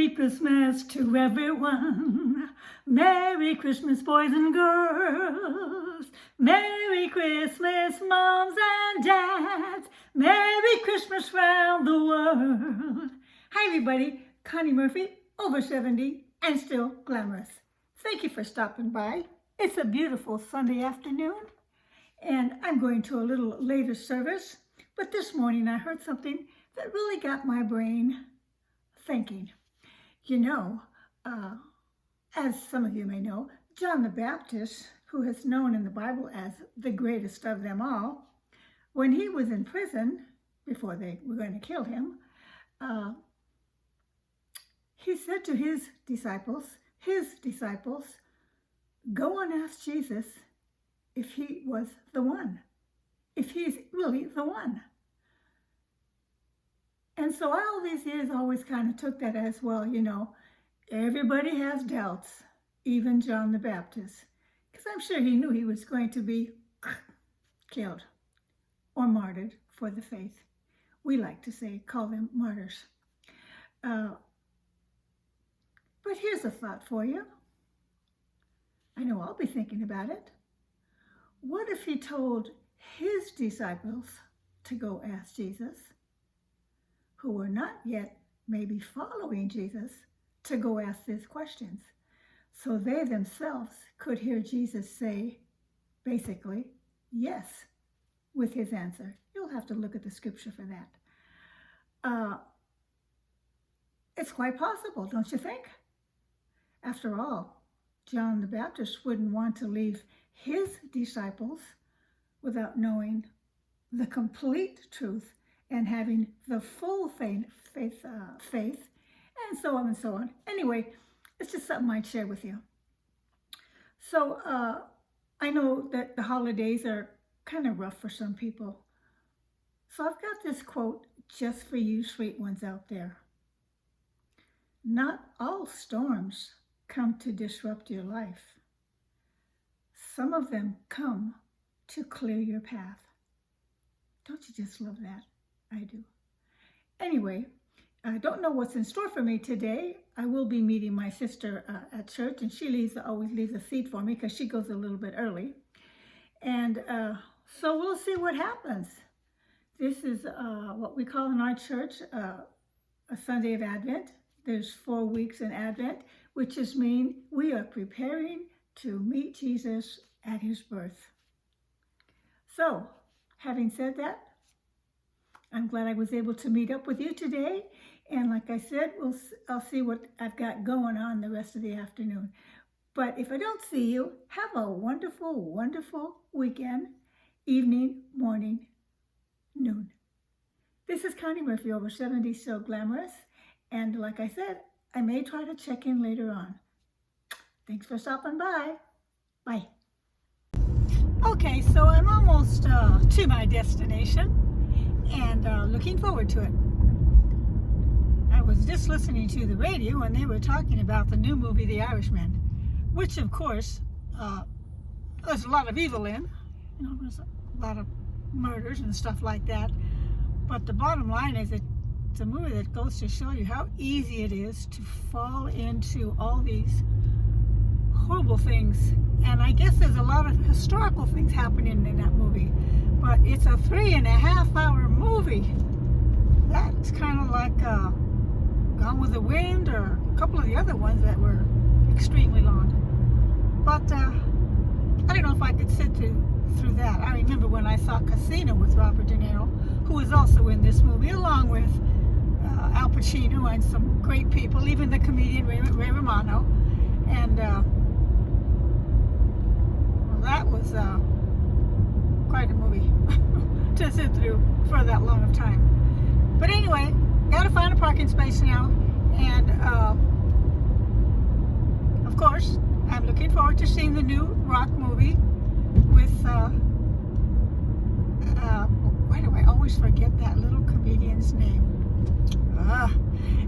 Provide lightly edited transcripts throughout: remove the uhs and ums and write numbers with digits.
Merry Christmas to everyone. Merry Christmas, boys and girls. Merry Christmas, moms and dads. Merry Christmas round the world. Hi, everybody. Connie Murphy, over 70 and still glamorous. Thank you for stopping by. It's a beautiful Sunday afternoon, and I'm going to a little later service. But this morning I heard something that really got my brain thinking. You know, as some of you may know, John the Baptist, who is known in the Bible as the greatest of them all, when he was in prison, before they were going to kill him, he said to his disciples, go and ask Jesus if he was the one, if he's really the one. And so all these years I always kind of took that as, well, you know, everybody has doubts, even John the Baptist, because I'm sure he knew he was going to be killed or martyred for the faith. We like to say, call them martyrs. But here's a thought for you. I know I'll be thinking about it. What if he told his disciples to go ask Jesus, who were not yet maybe following Jesus, to go ask these questions, so they themselves could hear Jesus say, basically, yes, with his answer. You'll have to look at the scripture for that. It's quite possible, don't you think? After all, John the Baptist wouldn't want to leave his disciples without knowing the complete truth and having the full faith, and so on and so on. Anyway, it's just something I'd share with you. So I know that the holidays are kind of rough for some people. So I've got this quote just for you sweet ones out there. Not all storms come to disrupt your life. Some of them come to clear your path. Don't you just love that? I do. Anyway, I don't know what's in store for me today. I will be meeting my sister at church, and she always leaves a seat for me because she goes a little bit early. And so we'll see what happens. This is what we call in our church a Sunday of Advent. There's 4 weeks in Advent, which just means we are preparing to meet Jesus at his birth. So, having said that, I'm glad I was able to meet up with you today. And like I said, I'll see what I've got going on the rest of the afternoon. But if I don't see you, have a wonderful, wonderful weekend, evening, morning, noon. This is Connie Murphy, over 70, still glamorous. And like I said, I may try to check in later on. Thanks for stopping by. Bye. Okay, so I'm almost to my destination, and looking forward to it. I was just listening to the radio, and they were talking about the new movie, The Irishman, which, of course, there's a lot of evil in. You know, there's a lot of murders and stuff like that. But the bottom line is it's a movie that goes to show you how easy it is to fall into all these horrible things. And I guess there's a lot of historical things happening in that movie. But it's a 3.5-hour movie. That's kind of like Gone with the Wind, or a couple of the other ones that were extremely long. But I don't know if I could sit through that. I remember when I saw Casino with Robert De Niro, who was also in this movie, along with Al Pacino and some great people, even the comedian Ray Romano. And that was quite a movie to sit through for that long of time. But anyway, gotta find a parking space now. And of course, I'm looking forward to seeing the new rock movie with, why do I always forget that little comedian's name?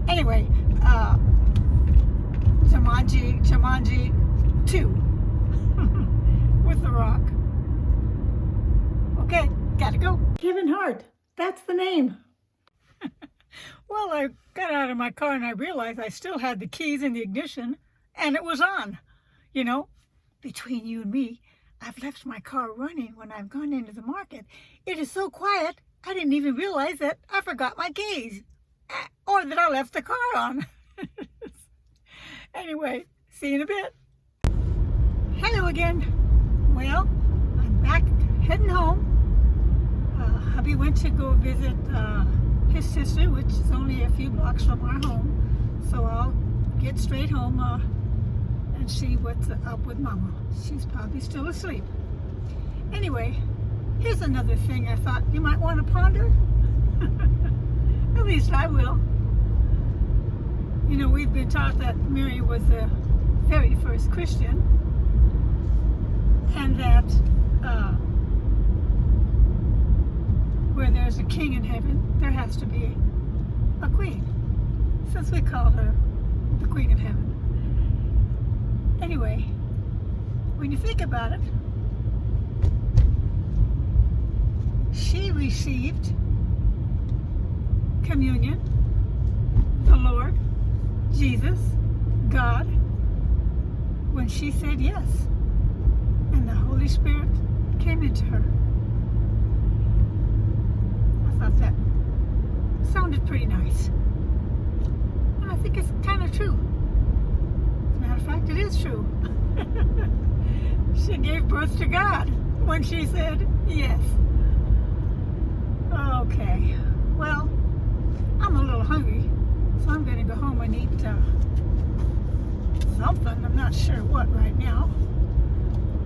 Anyway, Jumanji 2 with The Rock. Okay, gotta go. Kevin Hart, that's the name. Well, I got out of my car and I realized I still had the keys in the ignition and it was on. You know, between you and me, I've left my car running when I've gone into the market. It is so quiet, I didn't even realize that I forgot my keys or that I left the car on. Anyway, see you in a bit. Hello again. Well, I'm back heading home. Hubby went to go visit his sister, which is only a few blocks from our home. So I'll get straight home and see what's up with Mama. She's probably still asleep. Anyway, here's another thing I thought you might want to ponder. At least I will. You know, we've been taught that Mary was the very first Christian, and that where there's a king in heaven, there has to be a queen, since we call her the Queen of Heaven. Anyway, when you think about it, she received communion, the Lord, Jesus, God, when she said yes, and the Holy Spirit came into her. I thought that sounded pretty nice. And I think it's kind of true. As a matter of fact, it is true. She gave birth to God when she said yes. Okay, well, I'm a little hungry, so I'm going to go home and eat something. I'm not sure what right now.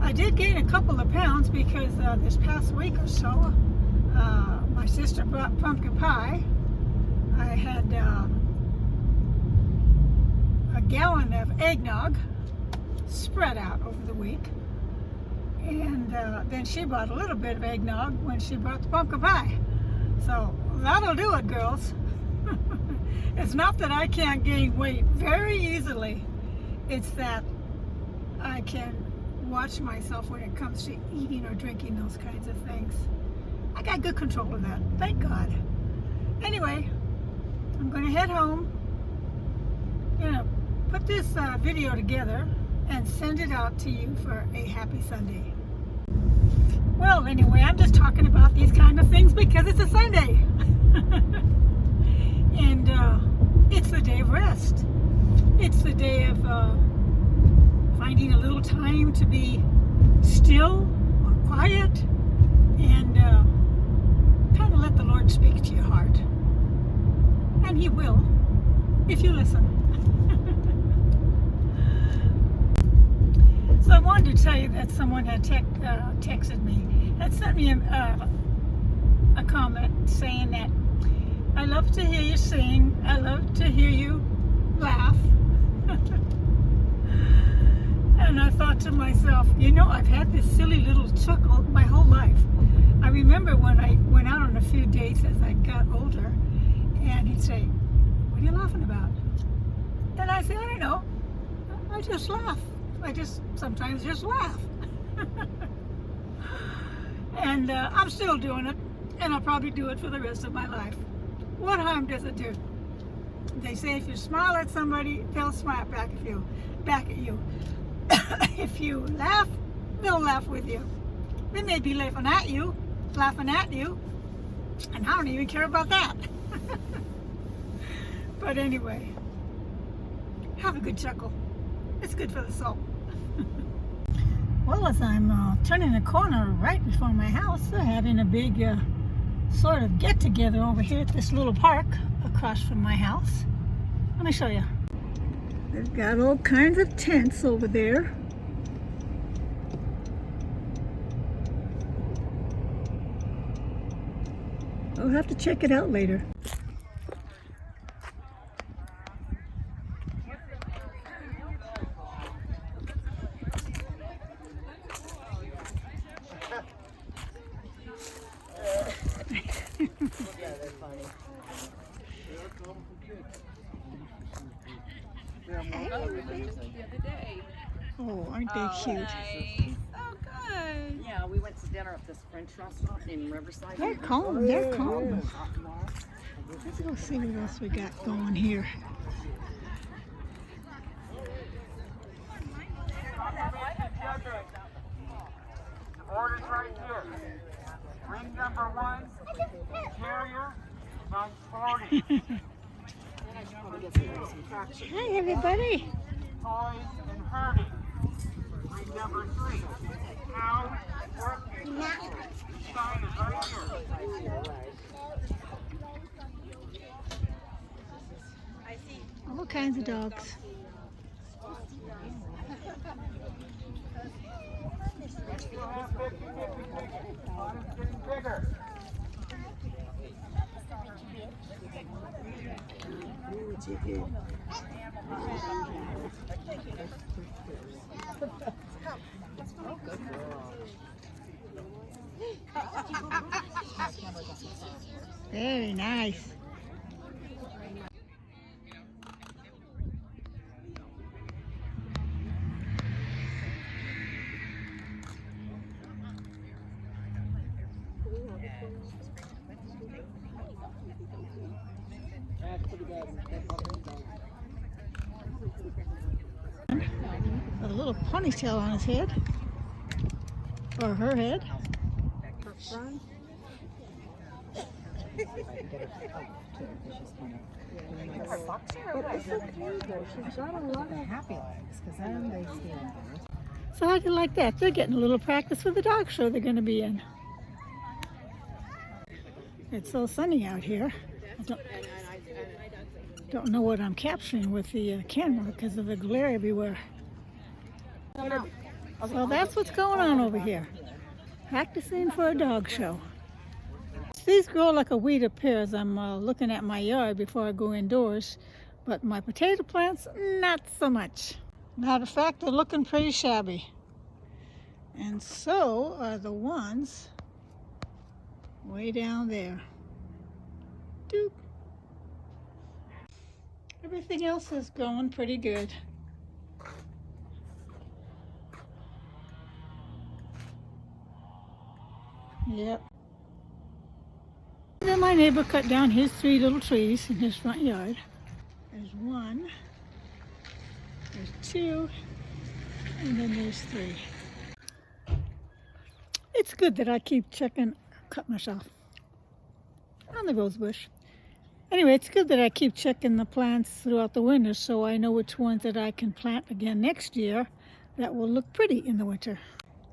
I did gain a couple of pounds because this past week or so, my sister brought pumpkin pie. I had a gallon of eggnog spread out over the week. And then she brought a little bit of eggnog when she brought the pumpkin pie. So that'll do it, girls. It's not that I can't gain weight very easily. It's that I can watch myself when it comes to eating or drinking those kinds of things. I got good control of that, thank God. Anyway, I'm going to head home, put this video together and send it out to you for a happy Sunday. Well, anyway, I'm just talking about these kind of things because it's a Sunday. And it's the day of rest. It's the day of finding a little time to be still or quiet and kind of let the Lord speak to your heart. And He will, if you listen. So I wanted to tell you that someone had texted me, had sent me a comment saying that I love to hear you sing, I love to hear you laugh. And I thought to myself, I've had this silly little chuckle my whole life. I remember when I went out on a few dates as I got older, and he'd say, "What are you laughing about?" And I say, "I don't know, I just laugh. I just sometimes just laugh." And I'm still doing it, and I'll probably do it for the rest of my life. What harm does it do? They say if you smile at somebody, they'll smile back at you. If you laugh, they'll laugh with you. They may be laughing at you, and I don't even care about that. But anyway, have a good chuckle. It's good for the soul. Well, as I'm turning a corner right before my house, they're having a big sort of get-together over here at this little park across from my house. Let me show you. They've got all kinds of tents over there. I'll have to check it out later. Oh, aren't they cute? Nice. Oh, good. Yeah, we went to dinner at this French restaurant in Riverside. They're calm. They're calm. Let's go see what else we got going here. Order's right here. Ring number 1, carrier, 940. Hi, everybody. Toys and herding. Ring number 3, cows, working. Sign is right here. All kinds of dogs. Still have 50, 50, 50. Water's getting bigger. Very nice. A little ponytail on his head, or her head. So how do you like that? They're getting a little practice for the dog show they're going to be in. It's so sunny out here. I don't know what I'm capturing with the camera because of the glare everywhere. So that's what's going on over here. Practicing for a dog show. These grow like a weed up here as I'm looking at my yard before I go indoors. But my potato plants, not so much. Matter of fact, they're looking pretty shabby. And so are the ones way down there. Doop. Everything else is going pretty good. Yep. Then my neighbor cut down his 3 little trees in his front yard. There's 1, there's 2, and then there's 3. It's good that I keep checking, cut myself on the rosebush. Anyway, it's good that I keep checking the plants throughout the winter so I know which ones that I can plant again next year that will look pretty in the winter.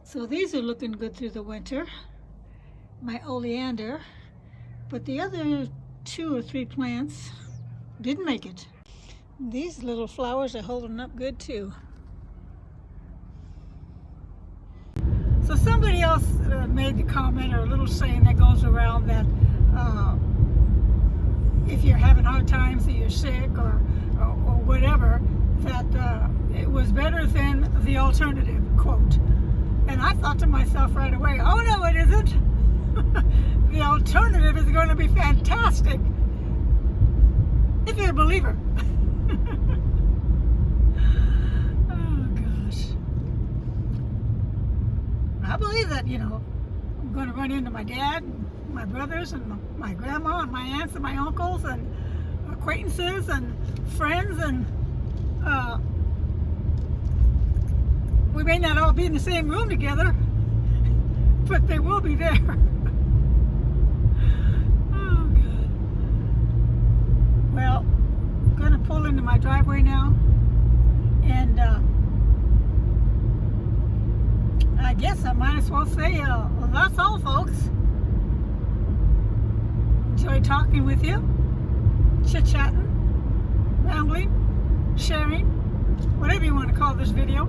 So these are looking good through the winter. My oleander, but the other 2 or 3 plants didn't make it. These little flowers are holding up good too. So somebody else made the comment or a little saying that goes around that if you're having hard times, that you're sick or whatever, that it was better than the alternative, quote. And I thought to myself right away, oh no it isn't. The alternative is going to be fantastic if you're a believer. Oh gosh. I believe that, you know, I'm going to run into my dad and my brothers and my grandma and my aunts and my uncles and acquaintances and friends, and we may not all be in the same room together, but they will be there. Oh, God. Well, I'm going to pull into my driveway now, and I guess I might as well say, well, that's all, folks. Enjoy talking with you, chit-chatting, rambling, sharing, whatever you want to call this video.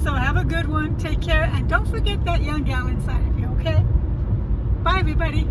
So have a good one, take care, and don't forget that young gal inside of you, okay? Bye, everybody.